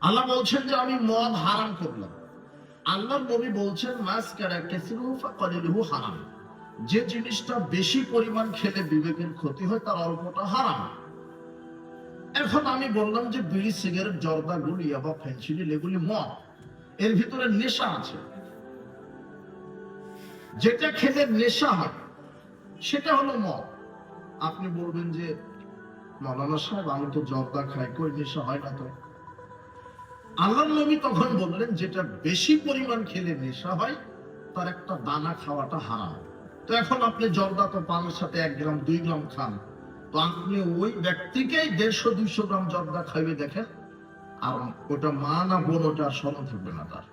আল্লাহ বলছেন যে আমি মদ হারাম করলাম। আল্লাহর নবী বলছেন মাসকারা কাসিরু ফাকালিলহু হারাম, যে জিনিসটা বেশি পরিমাণ খেলে বিবেকের ক্ষতি হয় তার অল্পটা হারাম। এখন আমি বললাম যে বিড়ি, সিগারেট, জর্দা, গুলি, ইয়াবা, ফেনসিডিল এগুলি মদ, এর ভিতরে নেশা আছে। যেটা খেলে নেশা হয় সেটা হলো মদ। আপনি বলবেন যে মাওলানা সাহেব আমি তো জর্দা খাই, কই নেশা হয় না তো। আল্লাহর নবী তখন বললেন যেটা বেশি পরিমাণ খেলে নেশা হয় তার একটা দানা খাওয়াটা হারাম। তো এখন আপনি জর্দা তো পানের সাথে 1 গ্রাম 2 গ্রাম খান, তো আপনি ওই ব্যক্তিকেই 150-200 গ্রাম জর্দা খাইয়ে দেখেন, আর ওটা মা না বোন ওটা আর স্মরণ থাকবে না তার।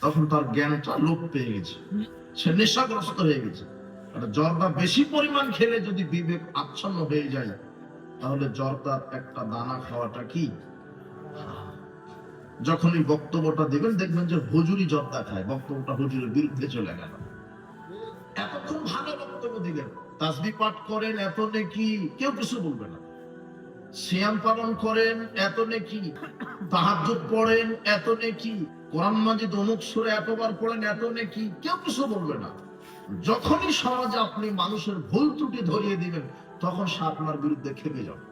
তখন তার জ্ঞানটা লোপ পেয়ে গেছে, সে নেশাগ্রস্ত হয়ে গেছে। আর জর্দা বেশি পরিমাণ খেলে যদি বিবেক আচ্ছন্ন হয়ে যায় তাহলে জর্দার একটা দানা খাওয়াটা কি। যখন এই বক্তব্যটা দিবেন দেখবেন যে হুজুরি জর্দা খায়, বক্তব্যটা হুজুরের বিরুদ্ধে চলে গেল। এতক্ষণ ভালো বক্তব্য দিলেন, তাসবিহ পাঠ করেন এত নেকি, কেউ কিছু বলবে না। সিয়াম পালন করেন এত নেকি, তাহাজ্জুদ পড়েন এত নেকি, কোরআন মাজিদ অমুক সূরা এতবার পড়েন এত নেকি, কেউ কিছু বলবে না। যখনই সমাজে আপনি মানুষের ভুল ত্রুটি ধরিয়ে দিবেন তখন সে আপনার বিরুদ্ধে খেপে যাবে।